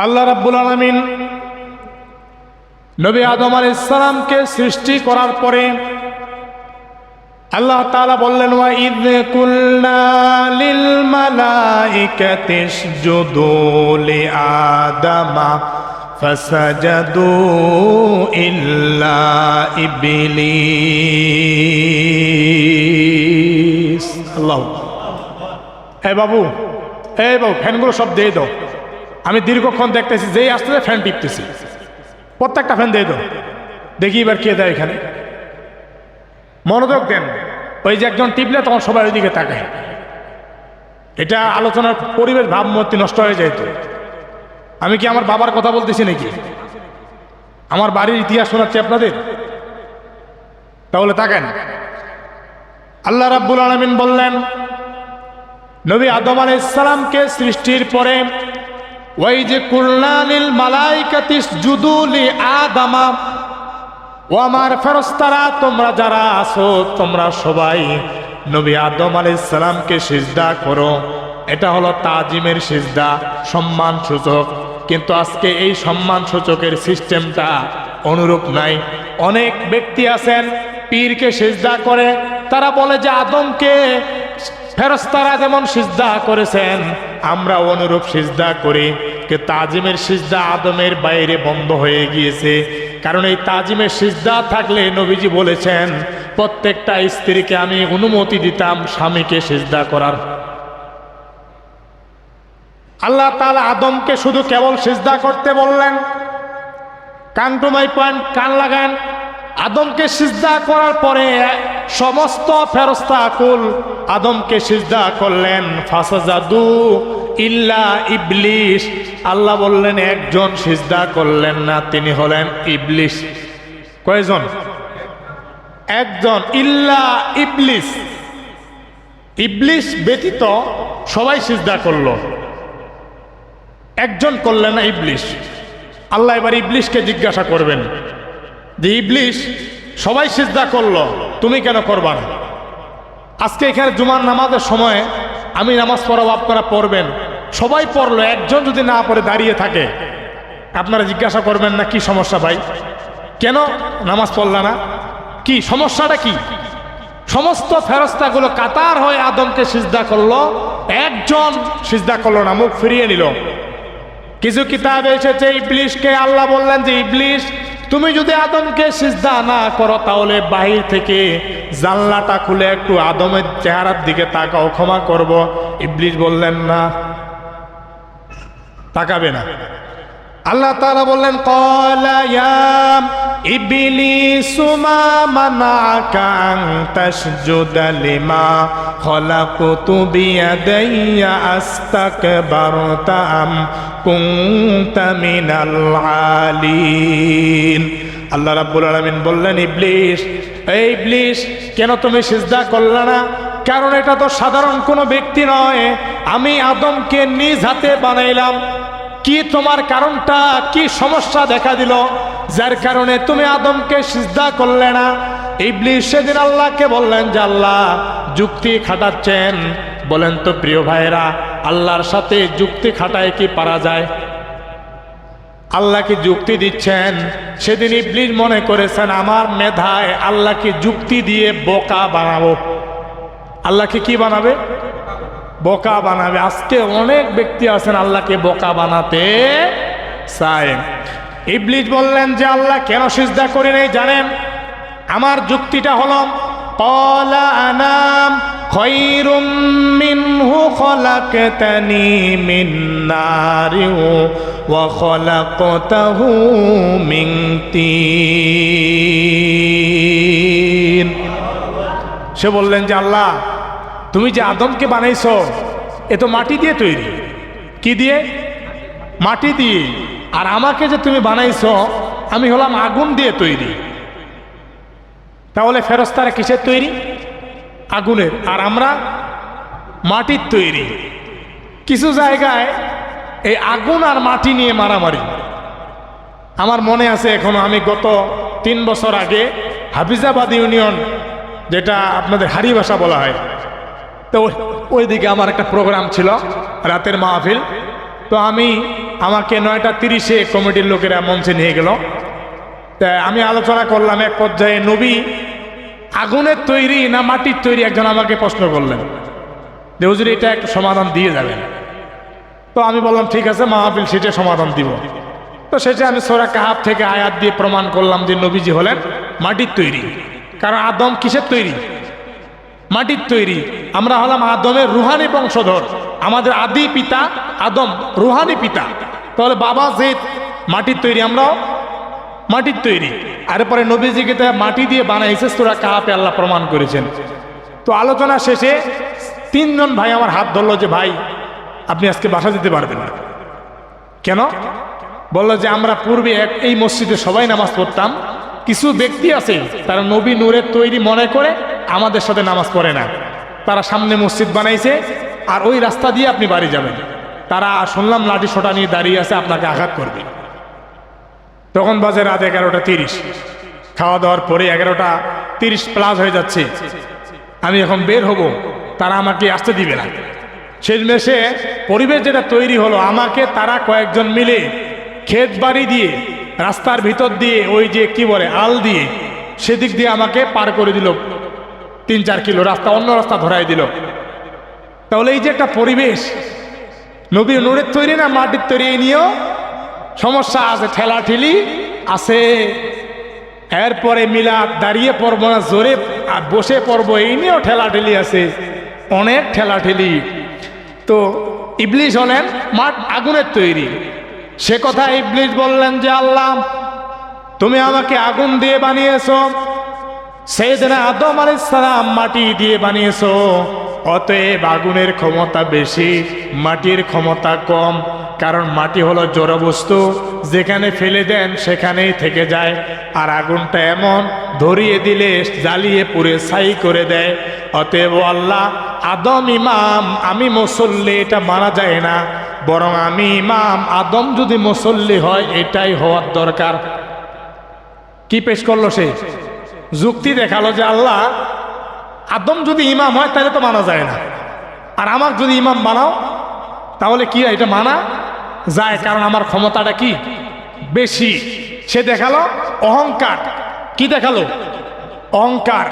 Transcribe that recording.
আল্লাহ রাব্বুল আলামিন নবী আদম আলাইহিস সালামকে সৃষ্টি করার পরে আল্লাহ তাআলা বললেন, ওয়া ইয কুলনা লিল মালাইকাতি ইসজুদু লি আদামা ফাসাজাদু ইল্লা ইবলিস। আল্লাহু এই বাবু ফ্যানগুলো সব দিয়ে দাও। আমি দীর্ঘক্ষণ দেখতেছি, যেই আসতেছে ফ্যান টিপতেছি, প্রত্যেকটা ফ্যান দিয়ে দাও। দেখি এবার কে দেয় এখানে, মনোযোগ দেন। ওই যে একজন টিপলে তখন সবাই ওইদিকে তাকায়। এটা আলোচনার পরিবেশ ভাবমূর্তি নষ্ট হয়ে যায়। তো আমি কি আমার বাবার কথা বলতেছি নাকি? আমার বাড়ির ইতিহাস শোনাচ্ছি আপনাদের? তাহলে তাকান। আল্লাহ রাব্বুল আলামিন বললেন, নবী আদম আলাইহিস সালামকে সৃষ্টির পরে ওই যে কুলনা লিল মালাইকাতি ইসজুদু লি আদামা, ও আমার ফেরেশতারা তোমরা যারা আছো তোমরা সবাই নবী আদম আলাইহিস সালামকে সিজদা করো। এটা হলো তাজিমের সিজদা, সম্মান সূচক। কিন্তু আজকে এই সম্মান সূচকের সিস্টেমটা অনুরূপ নাই। অনেক ব্যক্তি আছেন পীরকে সিজদা করে, তারা বলে যে আদমকে ফেরেশতারা যেমন সিজদা করেছেন আমরা অনুরূপ সিজদা করি। কিন্তু তাজিমের সিজদা আদমের বাইরে বন্ধ হয়ে গিয়েছে। কারণ এই তাজিমের সিজদা থাকলে নবীজি বলেছেন প্রত্যেকটা স্ত্রীকে আমি অনুমতি দিতাম স্বামীকে সিজদা করার। আল্লাহ তাআলা আদমকে শুধু কেবল সিজদা করতে বললেন। কান টু মাই পয়েন্ট, কান লাগান। আদমকে সিজদা করার পরে সমস্ত ফেরেশতা কুল আদমকে সিজদা করলেন। ফাসাজাদু ইল্লা ইবলিস, আল্লাহ বললেন একজন সিজদা করলেন না, তিনি হলেন ইবলিস। কয়জন? একজন। ইল্লা ইবলিস, ইবলিস ব্যতীত সবাই সিজদা করলো, একজন করলেন না, ইবলিস। আল্লাহ এবার ইবলিসকে জিজ্ঞাসা করবেন যে ইবলিস সবাই সিজদা করলো, তুমি কেন করবা না? আজকে এখানে জুমার নামাজের সময় আমি নামাজ পড়াবো, আপনারা পড়বেন, সবাই পড়লো, একজন যদি না পড়ে দাঁড়িয়ে থাকে, আপনারা জিজ্ঞাসা করবেন না কি সমস্যা ভাই, কেন নামাজ পড়লা না, কি সমস্যাটা কি? সমস্ত ফেরেশতাগুলো কাতার হয়ে আদমকে সিজদা করলো, একজন সিজদা করলো না, মুখ ফিরিয়ে নিল। কিছু কিতাবে এসেছে ইবলিসকে আল্লাহ বললেন যে ইবলিস তুমি যদি আদমকে সিজদা না করো তাহলে বাহির থেকে জানলাটা খুলে একটু আদমের চেহারার দিকে তাকাও, ক্ষমা করব। ইবলিস বললেন না, তাকাবে না। আল্লাহ তাআলা বললেন ক্বালা ইয়া ইবলিসু মা মানাকা আন তাসজুদা লিমা খালাকতু বিয়াদাইয়া আস্তাকবারতা আম কুনতা মিনাল আলিন। আল্লাহ রাব্বুল আলামিন বললেন ইবলিস, এই ইবলিস কেন তুমি সিজদা করলে না? কারণ এটা তো সাধারণ কোনো ব্যক্তি নয়, আমি আদমকে নিজ হাতে বানাইলাম। কি তোমার কারণটা কি? সমস্যা দেখা দিল যার কারণে তুমি আদমকে সিজদা করলে না। ইবলিস সেদিন আল্লাহকে বললেন যে আল্লাহ যুক্তি খাটাচ্ছেন। বলেন তো প্রিয় ভাইরা, আল্লাহর সাথে যুক্তি খাটায় কি পারা যায়? আল্লাহকে যুক্তি দিচ্ছেন। সেদিন ইবলিস মনে করেছেন আমার মেধায় আল্লাহকে যুক্তি দিয়ে বোকা বানাবো। আল্লাহকে কি বানাবে? বোকা বানাবে। আজকে অনেক ব্যক্তি আছেন আল্লাহকে বোকা বানাতে চায়। ইবলিস বললেন যে আল্লাহ কেন সিজদা করি নাই জানেন? আমার যুক্তিটা হলো ক্বালা আনা খায়রুম মিনহু খালাকতানি মিন নারিন ওয়া খালাকতাহু মিন তিন। সে বললেন যে আল্লাহ তুমি যে আদমকে বানাইছো এ তো মাটি দিয়ে তৈরি। কি দিয়ে? মাটি দিয়ে। আর আমাকে যে তুমি বানাইছো আমি হলাম আগুন দিয়ে তৈরি। তাহলে ফেরেশতারা কিসের তৈরি? আগুনের। আর আমরা মাটির তৈরি। কিছু জায়গায় এই আগুন আর মাটি নিয়ে মারামারি। আমার মনে আছে এখনো, আমি গত 3 বছর আগে হাফিজাবাদ ইউনিয়ন, যেটা আপনাদের হারি ভাষা বলা হয়, তো ওইদিকে আমার একটা প্রোগ্রাম ছিল, রাতের মাহফিল। তো আমি আমাকে 9:30 কমিটির লোকেরা মঞ্চে নিয়ে গেল। তা আমি আলোচনা করলাম, এক পর্যায়ে নবী আগুনের তৈরি না মাটির তৈরি একজন আমাকে প্রশ্ন করলেন যে হুজুর এটা একটু সমাধান দিয়ে যাবেন। তো আমি বললাম ঠিক আছে, মাহফিল সেটা সমাধান দিব। তো সেটা আমি সূরা কাহাফ থেকে আয়াত দিয়ে প্রমাণ করলাম যে নবীজি হলেন মাটির তৈরি। কারণ আদম কিসের তৈরি? মাটির তৈরি। আমরা হলাম আদমের রুহানি বংশধর, আমাদের আদি পিতা আদম রুহানি পিতা। তাহলে বাবা যে মাটির তৈরি, আমরাও মাটির তৈরি। আর পরে নবীজিকে তো মাটি দিয়ে বানাইছে, সূরা কাহাফে আল্লাহ প্রমাণ করেছেন। তো আলোচনা শেষে 3 জন ভাই আমার হাত ধরলো যে ভাই আপনি আজকে বাসা যেতে পারবেন না। কেন? বললো যে আমরা পূর্বে এই মসজিদে সবাই নামাজ পড়তাম, কিছু ব্যক্তি আছে তারা নবী নূরের তৈরি মনে করে আমাদের সাথে নামাজ পড়ে না, তারা সামনে মসজিদ বানাইছে আর ওই রাস্তা দিয়ে আপনি বাড়ি যাবেন, তারা শুনলাম লাঠি সোটা নিয়ে দাঁড়িয়ে আছে, আপনাকে আঘাত করবে। তখন বাজে রাত 11:30, খাওয়া দাওয়ার পরে 11:30 প্লাস হয়ে যাচ্ছে। আমি এখন বের হব, তারা আমাকে আসতে দিবে না। শেষমেশে পরিবেশ যেটা তৈরি হলো, আমাকে তারা কয়েকজন মিলে ক্ষেত বাড়ি দিয়ে রাস্তার ভিতর দিয়ে ওই যে কি বলে আল দিয়ে সেদিক দিয়ে আমাকে পার করে দিল, 3-4 কিলো রাস্তা, অন্য রাস্তা ধরাই দিল। তাহলে এই যে একটা পরিবেশ, নবী নূরের তৈরি না মাটির তৈরি, এই নিয়েও সমস্যা আছে, ঠেলাঠেলি আছে। এরপরে মিলাদ দাঁড়িয়ে পড়বো না জোরে বসে পড়বো, এই নিয়েও ঠেলাঠেলি আছে, অনেক ঠেলাঠেলি। তো ইবলিস হলেন আগুনের তৈরি। সে কথা ইবলিস বললেন যে আল্লাহ তুমি আমাকে আগুন দিয়ে বানিয়েছো, সাইয়েদনা আদম আলাইহিস সালাম মাটি দিয়ে বানিয়েছো, অতএব আগুনের ক্ষমতা বেশি, মাটির ক্ষমতা কম। কারণ মাটি হলো জড় বস্তু, যেখানে ফেলে দেন সেখানেই থেকে যায়, আর আগুনটা এমন ধরিয়ে দিলে জ্বালিয়ে পুড়ে ছাই করে দেয়। অতএব আল্লাহ আদম ইমাম, আমি মুসল্লি, এটা মানা যায় না, বরং আমি ইমাম, আদম যদি মুসল্লি হয় এটাই হওয়ার দরকার। কি পেশ করলো সে? যুক্তি দেখালো যে আল্লাহ আদম যদি ইমাম হয় তাহলে তো মানা যায় না, আর আমার যদি ইমাম বানাও তাহলে কি এটা মানা যায়, কারণ আমার ক্ষমতাটা কি বেশি। সে দেখালো অহংকার। কি দেখালো? অহংকার।